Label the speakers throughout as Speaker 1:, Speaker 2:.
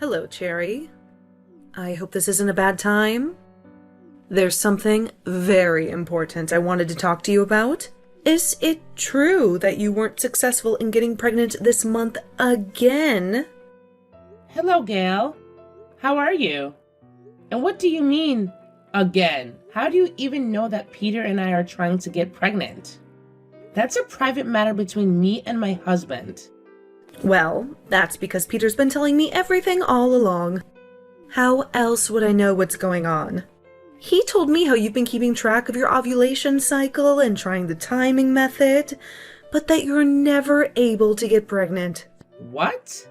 Speaker 1: Hello, Cherry. I hope this isn't a bad time. There's something very important I wanted to talk to you about. Is it true that you weren't successful in getting pregnant this month again?
Speaker 2: Hello, Gail. How are you? And what do you mean, again? How do you even know that Peter and I are trying to get pregnant? That's a private matter between me and my husband.
Speaker 1: Well, that's because Peter's been telling me everything all along. How else would I know what's going on? He told me how you've been keeping track of your ovulation cycle and trying the timing method, but that you're never able to get pregnant.
Speaker 2: What?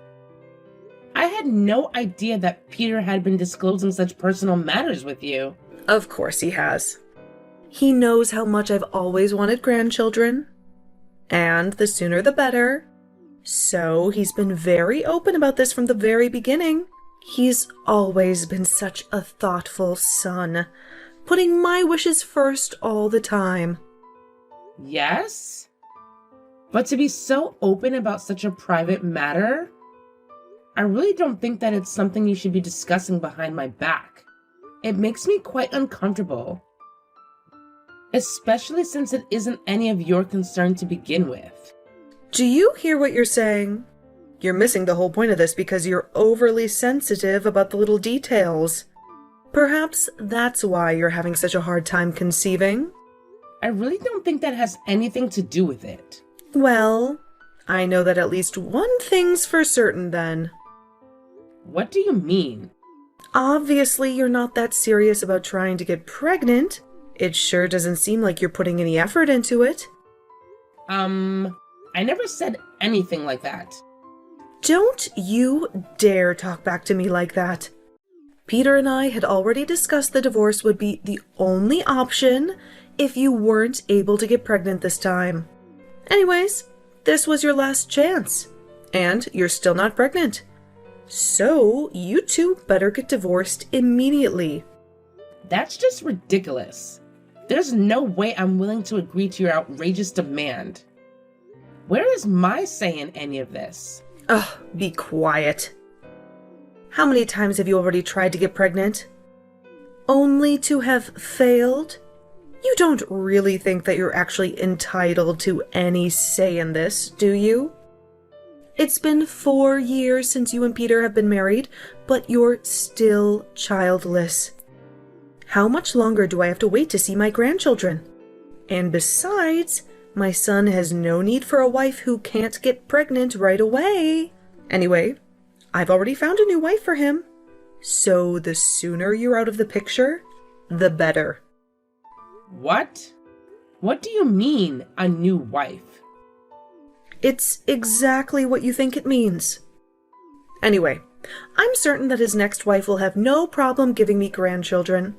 Speaker 2: I had no idea that Peter had been disclosing such personal matters with you.
Speaker 1: Of course he has. He knows how much I've always wanted grandchildren, and the sooner the better. So he's been very open about this from the very beginning. He's always been such a thoughtful son, putting my wishes first all the time.
Speaker 2: Yes? But to be so open about such a private matter, I really don't think that it's something you should be discussing behind my back. It makes me quite uncomfortable. Especially since it isn't any of your concern to begin with.
Speaker 1: Do you hear what you're saying? You're missing the whole point of this because you're overly sensitive about the little details. Perhaps that's why you're having such a hard time conceiving.
Speaker 2: I really don't think that has anything to do with it.
Speaker 1: Well, I know that at least one thing's for certain then.
Speaker 2: What do you mean?
Speaker 1: Obviously, you're not that serious about trying to get pregnant. It sure doesn't seem like you're putting any effort into it.
Speaker 2: I never said anything like that.
Speaker 1: Don't you dare talk back to me like that. Peter and I had already discussed the divorce would be the only option if you weren't able to get pregnant this time. Anyways, this was your last chance, and you're still not pregnant. So, you two better get divorced immediately.
Speaker 2: That's just ridiculous. There's no way I'm willing to agree to your outrageous demand. Where is my say in any of this?
Speaker 1: Ugh, be quiet. How many times have you already tried to get pregnant? Only to have failed? You don't really think that you're actually entitled to any say in this, do you? It's been 4 years since you and Peter have been married, but you're still childless. How much longer do I have to wait to see my grandchildren? And besides, my son has no need for a wife who can't get pregnant right away. Anyway, I've already found a new wife for him. So the sooner you're out of the picture, the better.
Speaker 2: What? What do you mean, a new wife?
Speaker 1: It's exactly what you think it means. Anyway, I'm certain that his next wife will have no problem giving me grandchildren.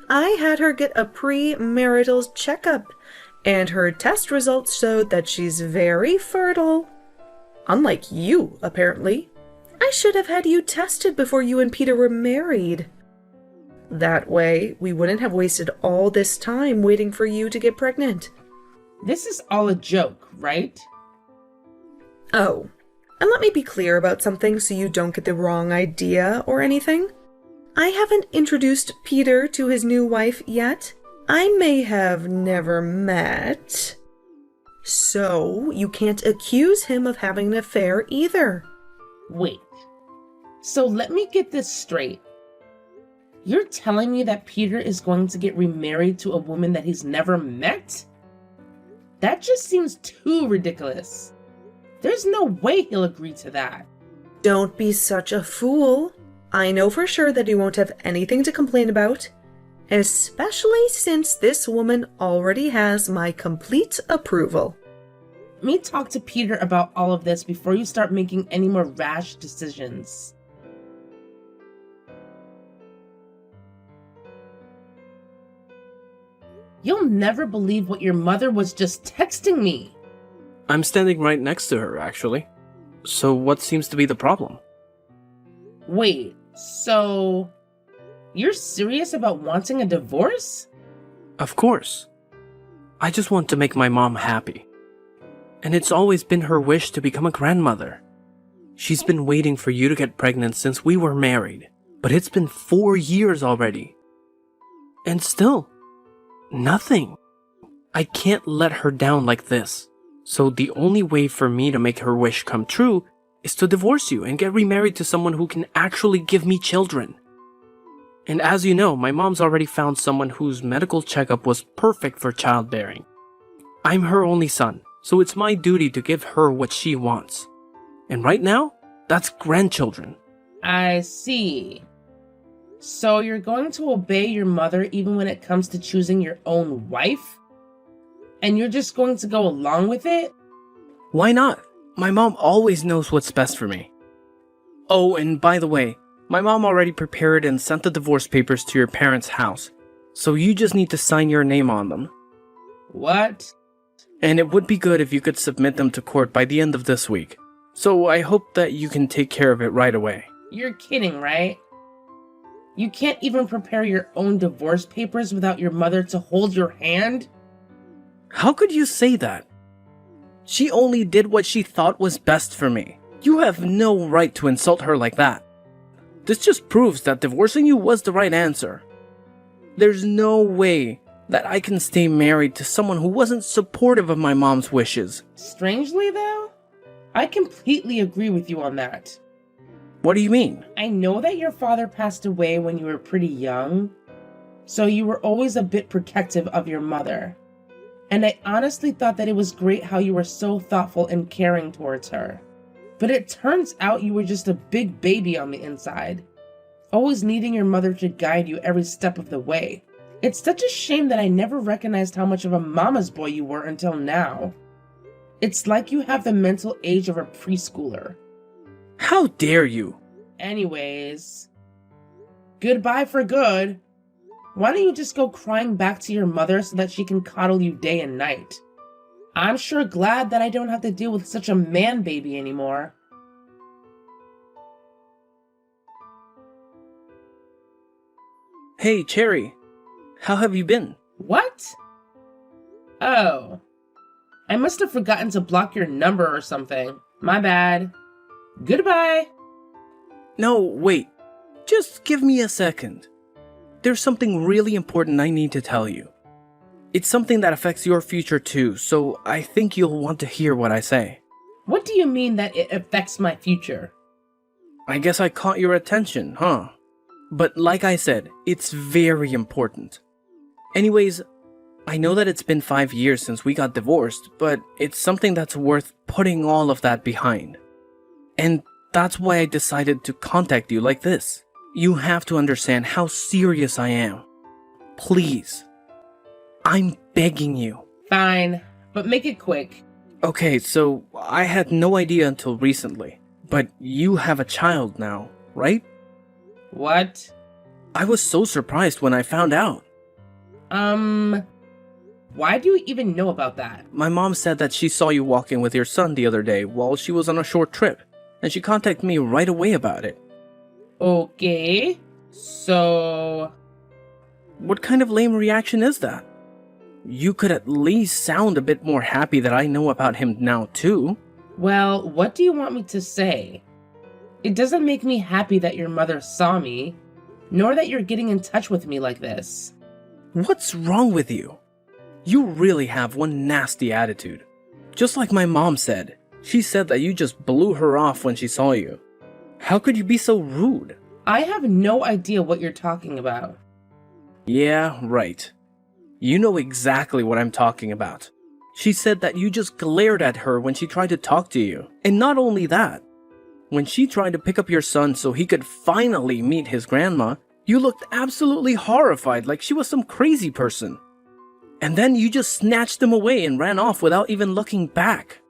Speaker 1: I had her get a pre-marital checkup, and her test results showed that she's very fertile. Unlike you, apparently. I should have had you tested before you and Peter were married. That way, we wouldn't have wasted all this time waiting for you to get pregnant.
Speaker 2: This is all a joke, right?
Speaker 1: Oh, and let me be clear about something so you don't get the wrong idea or anything. I haven't introduced Peter to his new wife yet. I may have never met. So, you can't accuse him of having an affair either.
Speaker 2: Wait. So let me get this straight. You're telling me that Peter is going to get remarried to a woman that he's never met? That just seems too ridiculous. There's no way he'll agree to that.
Speaker 1: Don't be such a fool. I know for sure that he won't have anything to complain about, especially since this woman already has my complete approval.
Speaker 2: Let me talk to Peter about all of this before you start making any more rash decisions. You'll never believe what your mother was just texting me.
Speaker 3: I'm standing right next to her, actually. So what seems to be the problem?
Speaker 2: Wait, so you're serious about wanting a divorce?
Speaker 3: Of course. I just want to make my mom happy. And it's always been her wish to become a grandmother. She's been waiting for you to get pregnant since we were married, but it's been 4 years already. And still, nothing. I can't let her down like this. So the only way for me to make her wish come true is to divorce you and get remarried to someone who can actually give me children. And as you know, my mom's already found someone whose medical checkup was perfect for childbearing. I'm her only son, so it's my duty to give her what she wants. And right now, that's grandchildren.
Speaker 2: I see. So you're going to obey your mother even when it comes to choosing your own wife? And you're just going to go along with it?
Speaker 3: Why not? My mom always knows what's best for me. Oh, and by the way, my mom already prepared and sent the divorce papers to your parents' house, so you just need to sign your name on them.
Speaker 2: What?
Speaker 3: And it would be good if you could submit them to court by the end of this week. So I hope that you can take care of it right away.
Speaker 2: You're kidding, right? You can't even prepare your own divorce papers without your mother to hold your hand?
Speaker 3: How could you say that? She only did what she thought was best for me. You have no right to insult her like that. This just proves that divorcing you was the right answer. There's no way that I can stay married to someone who wasn't supportive of my mom's wishes.
Speaker 2: Strangely, though, I completely agree with you on that.
Speaker 3: What do you mean?
Speaker 2: I know that your father passed away when you were pretty young, so you were always a bit protective of your mother. And I honestly thought that it was great how you were so thoughtful and caring towards her. But it turns out you were just a big baby on the inside, always needing your mother to guide you every step of the way. It's such a shame that I never recognized how much of a mama's boy you were until now. It's like you have the mental age of a preschooler.
Speaker 3: How dare you?
Speaker 2: Anyways, goodbye for good. Why don't you just go crying back to your mother so that she can coddle you day and night? I'm sure glad that I don't have to deal with such a man baby anymore.
Speaker 3: Hey, Cherry. How have you been?
Speaker 2: What? Oh. I must have forgotten to block your number or something. My bad. Goodbye.
Speaker 3: No, wait. Just give me a second. There's something really important I need to tell you. It's something that affects your future too, so I think you'll want to hear what I say.
Speaker 2: What do you mean that it affects my future?
Speaker 3: I guess I caught your attention, huh? But like I said, it's very important. Anyways, I know that it's been 5 years since we got divorced, but it's something that's worth putting all of that behind. And that's why I decided to contact you like this. You have to understand how serious I am. Please. I'm begging you.
Speaker 2: Fine, but make it quick.
Speaker 3: Okay, so I had no idea until recently, but you have a child now, right?
Speaker 2: What?
Speaker 3: I was so surprised when I found out.
Speaker 2: Why do you even know about that?
Speaker 3: My mom said that she saw you walking with your son the other day while she was on a short trip, and she contacted me right away about it.
Speaker 2: Okay, so...
Speaker 3: What kind of lame reaction is that? You could at least sound a bit more happy that I know about him now too.
Speaker 2: Well, what do you want me to say? It doesn't make me happy that your mother saw me, nor that you're getting in touch with me like this.
Speaker 3: What's wrong with you? You really have one nasty attitude. Just like my mom said. She said that you just blew her off when she saw you. How could you be so rude?
Speaker 2: I have no idea what you're talking about.
Speaker 3: Yeah, right. You know exactly what I'm talking about. She said that you just glared at her when she tried to talk to you. And not only that, when she tried to pick up your son so he could finally meet his grandma, you looked absolutely horrified like she was some crazy person. And then you just snatched him away and ran off without even looking back.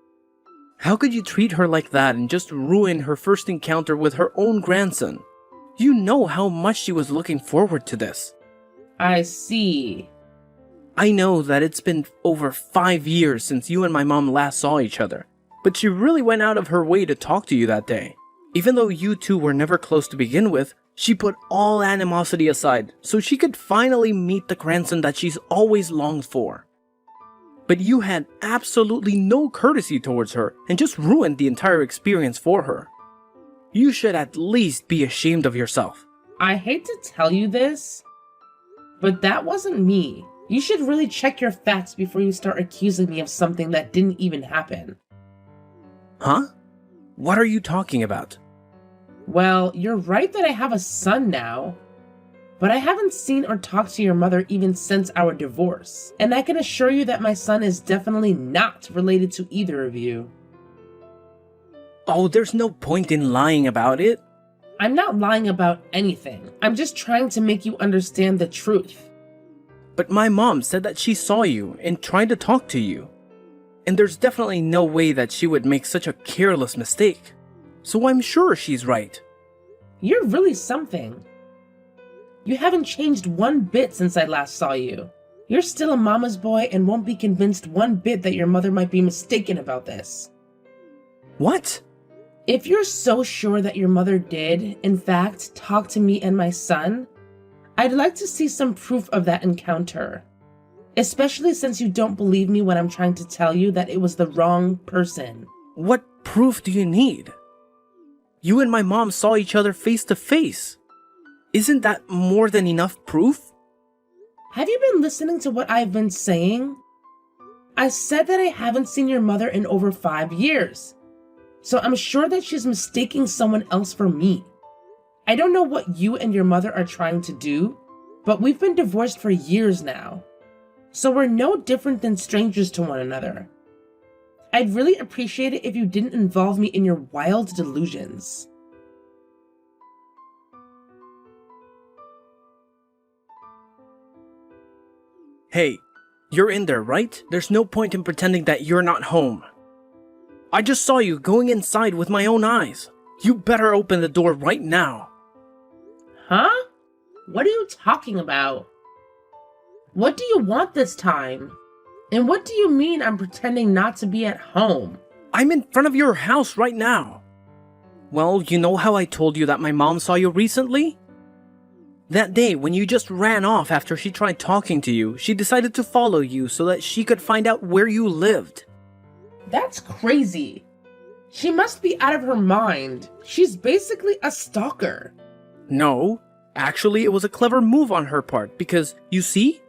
Speaker 3: How could you treat her like that and just ruin her first encounter with her own grandson? You know how much she was looking forward to this.
Speaker 2: I see.
Speaker 3: I know that it's been over 5 years since you and my mom last saw each other, but she really went out of her way to talk to you that day. Even though you two were never close to begin with, she put all animosity aside so she could finally meet the grandson that she's always longed for. But you had absolutely no courtesy towards her and just ruined the entire experience for her. You should at least be ashamed of yourself.
Speaker 2: I hate to tell you this, but that wasn't me. You should really check your facts before you start accusing me of something that didn't even happen.
Speaker 3: Huh? What are you talking about?
Speaker 2: Well, you're right that I have a son now, but I haven't seen or talked to your mother even since our divorce, and I can assure you that my son is definitely not related to either of you.
Speaker 3: Oh, there's no point in lying about it.
Speaker 2: I'm not lying about anything. I'm just trying to make you understand the truth.
Speaker 3: But my mom said that she saw you and tried to talk to you. And there's definitely no way that she would make such a careless mistake. So I'm sure she's right.
Speaker 2: You're really something. You haven't changed one bit since I last saw you. You're still a mama's boy and won't be convinced one bit that your mother might be mistaken about this.
Speaker 3: What?
Speaker 2: If you're so sure that your mother did, in fact, talk to me and my son, I'd like to see some proof of that encounter. Especially since you don't believe me when I'm trying to tell you that it was the wrong person.
Speaker 3: What proof do you need? You and my mom saw each other face to face. Isn't that more than enough proof?
Speaker 2: Have you been listening to what I've been saying? I said that I haven't seen your mother in over 5 years. So I'm sure that she's mistaking someone else for me. I don't know what you and your mother are trying to do, but we've been divorced for years now. So we're no different than strangers to one another. I'd really appreciate it if you didn't involve me in your wild delusions.
Speaker 3: Hey, you're in there, right? There's no point in pretending that you're not home. I just saw you going inside with my own eyes. You better open the door right now.
Speaker 2: Huh? What are you talking about? What do you want this time? And what do you mean I'm pretending not to be at home?
Speaker 3: I'm in front of your house right now. Well, you know how I told you that my mom saw you recently? That day when you just ran off after she tried talking to you, she decided to follow you so that she could find out where you lived.
Speaker 2: That's crazy. She must be out of her mind. She's basically a stalker.
Speaker 3: No, actually it was a clever move on her part because, you see?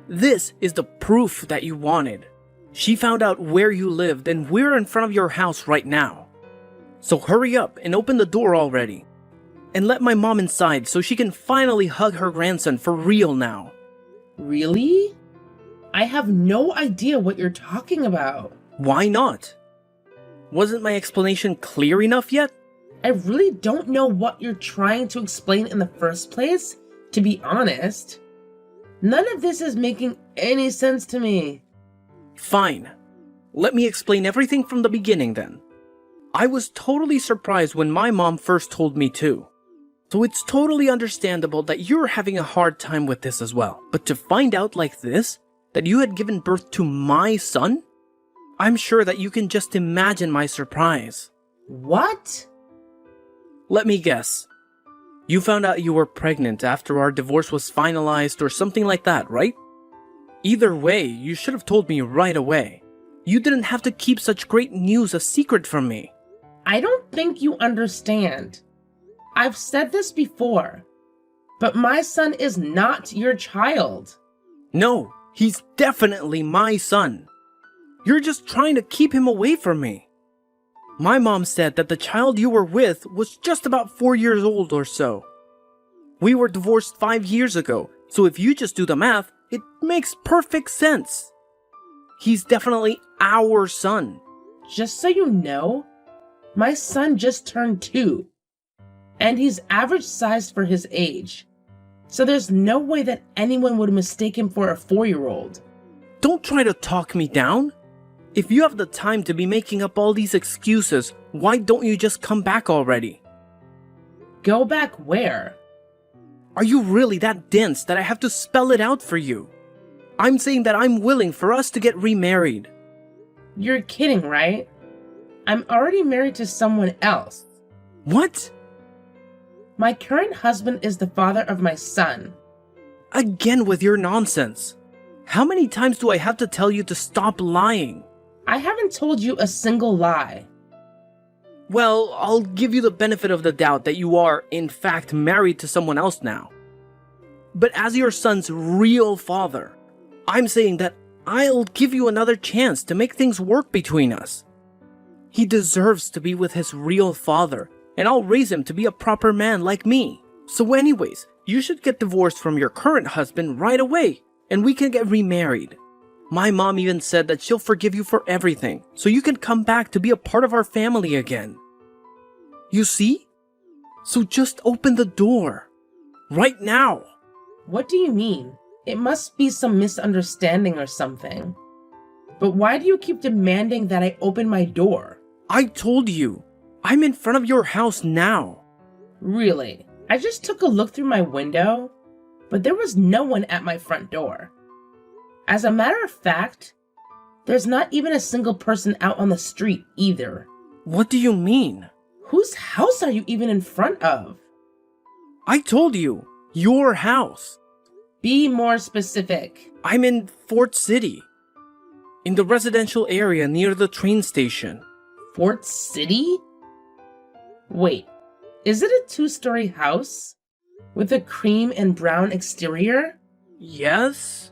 Speaker 3: This is the proof that you wanted. She found out where you lived and we're in front of your house right now. So hurry up and open the door already. And let my mom inside so she can finally hug her grandson for real now.
Speaker 2: Really? I have no idea what you're talking about.
Speaker 3: Why not? Wasn't my explanation clear enough yet?
Speaker 2: I really don't know what you're trying to explain in the first place, to be honest. None of this is making any sense to me.
Speaker 3: Fine. Let me explain everything from the beginning then. I was totally surprised when my mom first told me too. So it's totally understandable that you're having a hard time with this as well. But to find out like this, that you had given birth to my son? I'm sure that you can just imagine my surprise.
Speaker 2: What?
Speaker 3: Let me guess. You found out you were pregnant after our divorce was finalized or something like that, right? Either way, you should have told me right away. You didn't have to keep such great news a secret from me.
Speaker 2: I don't think you understand. I've said this before, but my son is not your child.
Speaker 3: No, he's definitely my son. You're just trying to keep him away from me. My mom said that the child you were with was just about 4 years old or so. We were divorced 5 years ago, so if you just do the math, it makes perfect sense. He's definitely our son.
Speaker 2: Just so you know, my son just turned 2, and he's average sized for his age. So there's no way that anyone would mistake him for a 4-year-old.
Speaker 3: Don't try to talk me down. If you have the time to be making up all these excuses, why don't you just come back already?
Speaker 2: Go back where?
Speaker 3: Are you really that dense that I have to spell it out for you? I'm saying that I'm willing for us to get remarried.
Speaker 2: You're kidding, right? I'm already married to someone else.
Speaker 3: What?
Speaker 2: My current husband is the father of my son.
Speaker 3: Again with your nonsense. How many times do I have to tell you to stop lying?
Speaker 2: I haven't told you a single lie.
Speaker 3: Well, I'll give you the benefit of the doubt that you are, in fact, married to someone else now. But as your son's real father, I'm saying that I'll give you another chance to make things work between us. He deserves to be with his real father, and I'll raise him to be a proper man like me. So anyways, you should get divorced from your current husband right away, and we can get remarried. My mom even said that she'll forgive you for everything, so you can come back to be a part of our family again. You see? So just open the door. Right now.
Speaker 2: What do you mean? It must be some misunderstanding or something. But why do you keep demanding that I open my door?
Speaker 3: I told you. I'm in front of your house now.
Speaker 2: Really? I just took a look through my window, but there was no one at my front door. As a matter of fact, there's not even a single person out on the street either.
Speaker 3: What do you mean?
Speaker 2: Whose house are you even in front of?
Speaker 3: I told you. Your house.
Speaker 2: Be more specific.
Speaker 3: I'm in Fort City. In the residential area near the train station.
Speaker 2: Fort City? Wait, is it a 2-story house? With a cream and brown exterior?
Speaker 3: Yes.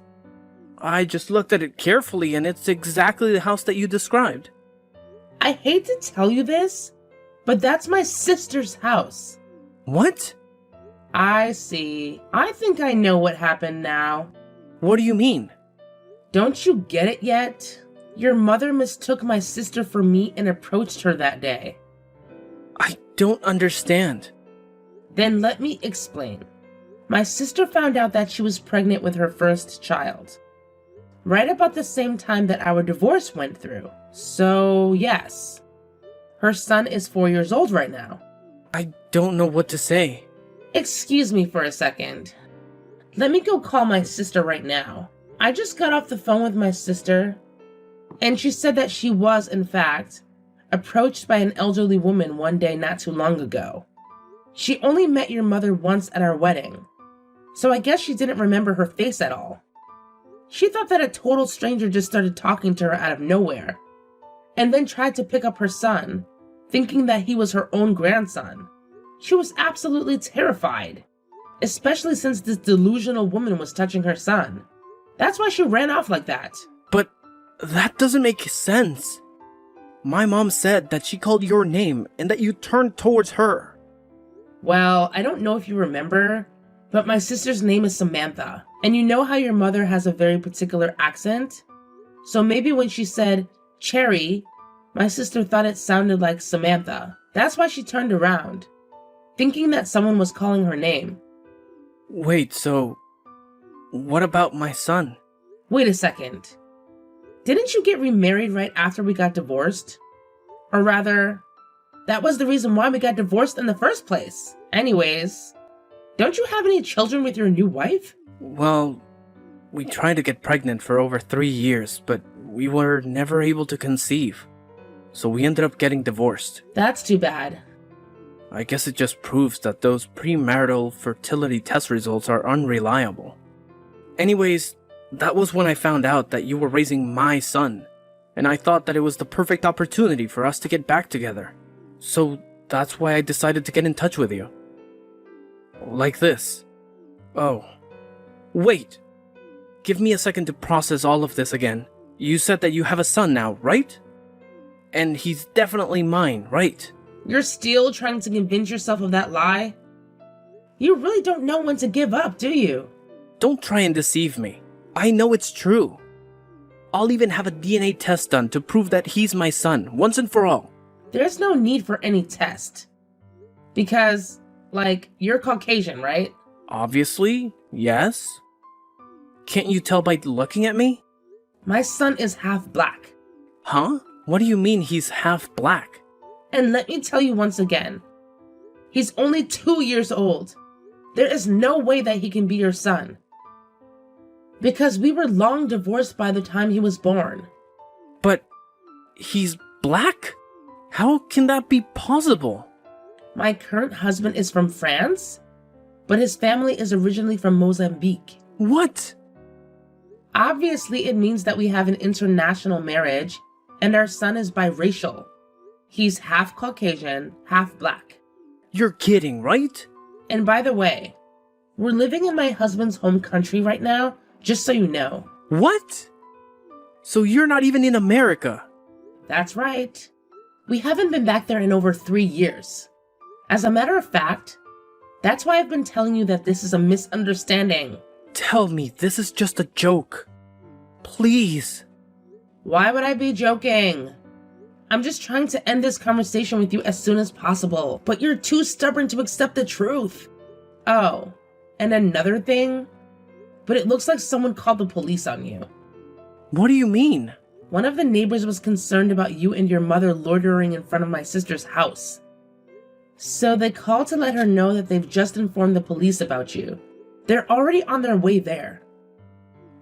Speaker 3: I just looked at it carefully and it's exactly the house that you described.
Speaker 2: I hate to tell you this, but that's my sister's house.
Speaker 3: What?
Speaker 2: I see. I think I know what happened now.
Speaker 3: What do you mean?
Speaker 2: Don't you get it yet? Your mother mistook my sister for me and approached her that day.
Speaker 3: I don't understand.
Speaker 2: Then let me explain. My sister found out that she was pregnant with her first child, right about the same time that our divorce went through. So, yes, her son is 4 years old right now.
Speaker 3: I don't know what to say.
Speaker 2: Excuse me for a second. Let me go call my sister right now. I just got off the phone with my sister, and she said that she was, in fact, approached by an elderly woman one day not too long ago. She only met your mother once at our wedding, so I guess she didn't remember her face at all. She thought that a total stranger just started talking to her out of nowhere, and then tried to pick up her son, thinking that he was her own grandson. She was absolutely terrified, especially since this delusional woman was touching her son. That's why she ran off like that.
Speaker 3: But that doesn't make sense. My mom said that she called your name and that you turned towards her.
Speaker 2: Well, I don't know if you remember, but my sister's name is Samantha. And you know how your mother has a very particular accent? So maybe when she said Cherry, my sister thought it sounded like Samantha. That's why she turned around, thinking that someone was calling her name.
Speaker 3: Wait, so what about my son?
Speaker 2: Wait a second. Didn't you get remarried right after we got divorced? Or rather, that was the reason why we got divorced in the first place. Anyways, don't you have any children with your new wife?
Speaker 3: Well, we tried to get pregnant for over 3 years, but we were never able to conceive. So we ended up getting divorced.
Speaker 2: That's too bad.
Speaker 3: I guess it just proves that those premarital fertility test results are unreliable. Anyways, that was when I found out that you were raising my son, and I thought that it was the perfect opportunity for us to get back together. So that's why I decided to get in touch with you. Like this. Oh. Wait. Give me a second to process all of this again. You said that you have a son now, right? And he's definitely mine, right?
Speaker 2: You're still trying to convince yourself of that lie? You really don't know when to give up, do you?
Speaker 3: Don't try and deceive me. I know it's true. I'll even have a DNA test done to prove that he's my son, once and for all.
Speaker 2: There's no need for any test. Because, you're Caucasian, right?
Speaker 3: Obviously, yes. Can't you tell by looking at me?
Speaker 2: My son is half black.
Speaker 3: Huh? What do you mean he's half black?
Speaker 2: And let me tell you once again, he's only 2 years old. There is no way that he can be your son. Because we were long divorced by the time he was born.
Speaker 3: But he's black? How can that be possible?
Speaker 2: My current husband is from France, but his family is originally from Mozambique.
Speaker 3: What?
Speaker 2: Obviously, it means that we have an international marriage, and our son is biracial. He's half Caucasian, half black.
Speaker 3: You're kidding, right?
Speaker 2: And by the way, we're living in my husband's home country right now, just so you know.
Speaker 3: What? So you're not even in America?
Speaker 2: That's right. We haven't been back there in over 3 years. As a matter of fact, that's why I've been telling you that this is a misunderstanding.
Speaker 3: Tell me this is just a joke. Please.
Speaker 2: Why would I be joking? I'm just trying to end this conversation with you as soon as possible, but you're too stubborn to accept the truth. Oh, and another thing, but it looks like someone called the police on you.
Speaker 3: What do you mean?
Speaker 2: One of the neighbors was concerned about you and your mother loitering in front of my sister's house. So they called to let her know that they've just informed the police about you. They're already on their way there.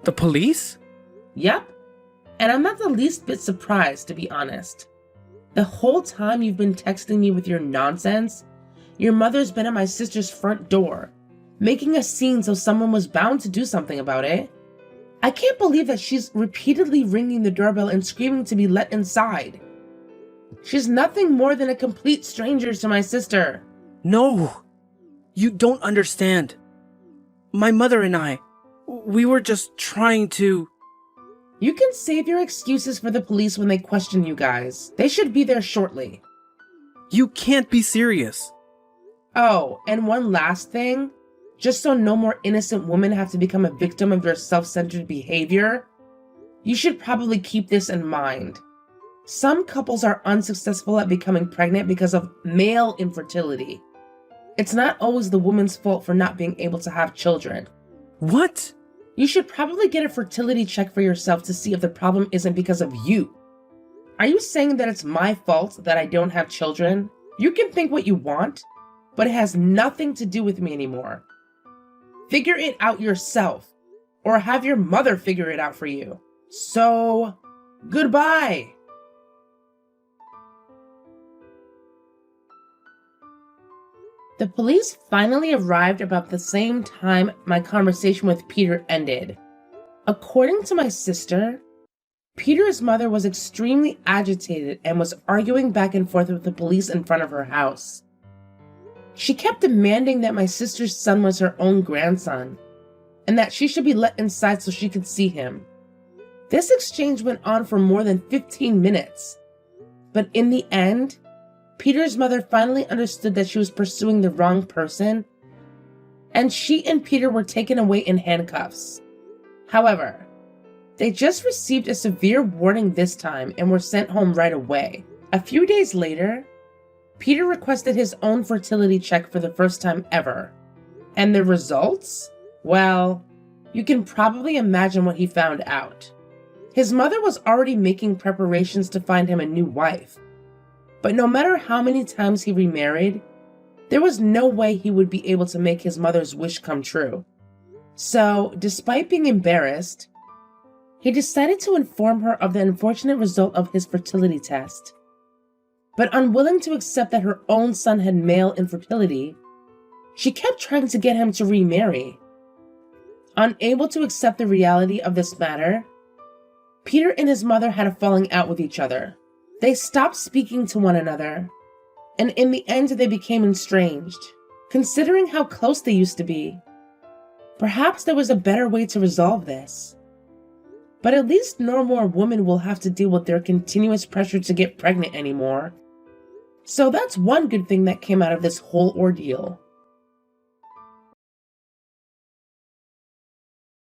Speaker 3: The police?
Speaker 2: Yep. And I'm not the least bit surprised, to be honest. The whole time you've been texting me with your nonsense, your mother's been at my sister's front door, making a scene so someone was bound to do something about it. I can't believe that she's repeatedly ringing the doorbell and screaming to be let inside. She's nothing more than a complete stranger to my sister.
Speaker 3: No, you don't understand. My mother and I, we were just trying to...
Speaker 2: You can save your excuses for the police when they question you guys. They should be there shortly.
Speaker 3: You can't be serious.
Speaker 2: Oh, and one last thing. Just so no more innocent women have to become a victim of your self-centered behavior, you should probably keep this in mind. Some couples are unsuccessful at becoming pregnant because of male infertility. It's not always the woman's fault for not being able to have children.
Speaker 3: What?
Speaker 2: You should probably get a fertility check for yourself to see if the problem isn't because of you. Are you saying that it's my fault that I don't have children? You can think what you want, but it has nothing to do with me anymore. Figure it out yourself, or have your mother figure it out for you. So, goodbye. The police finally arrived about the same time my conversation with Peter ended. According to my sister, Peter's mother was extremely agitated and was arguing back and forth with the police in front of her house. She kept demanding that my sister's son was her own grandson, and that she should be let inside so she could see him. This exchange went on for more than 15 minutes, but in the end, Peter's mother finally understood that she was pursuing the wrong person, and she and Peter were taken away in handcuffs. However, they just received a severe warning this time and were sent home right away. A few days later, Peter requested his own fertility check for the first time ever. And the results? Well, you can probably imagine what he found out. His mother was already making preparations to find him a new wife. But no matter how many times he remarried, there was no way he would be able to make his mother's wish come true. So, despite being embarrassed, he decided to inform her of the unfortunate result of his fertility test. But unwilling to accept that her own son had male infertility, she kept trying to get him to remarry. Unable to accept the reality of this matter, Peter and his mother had a falling out with each other. They stopped speaking to one another, and in the end they became estranged. Considering how close they used to be, perhaps there was a better way to resolve this. But at least no more women will have to deal with their continuous pressure to get pregnant anymore. So that's one good thing that came out of this whole ordeal.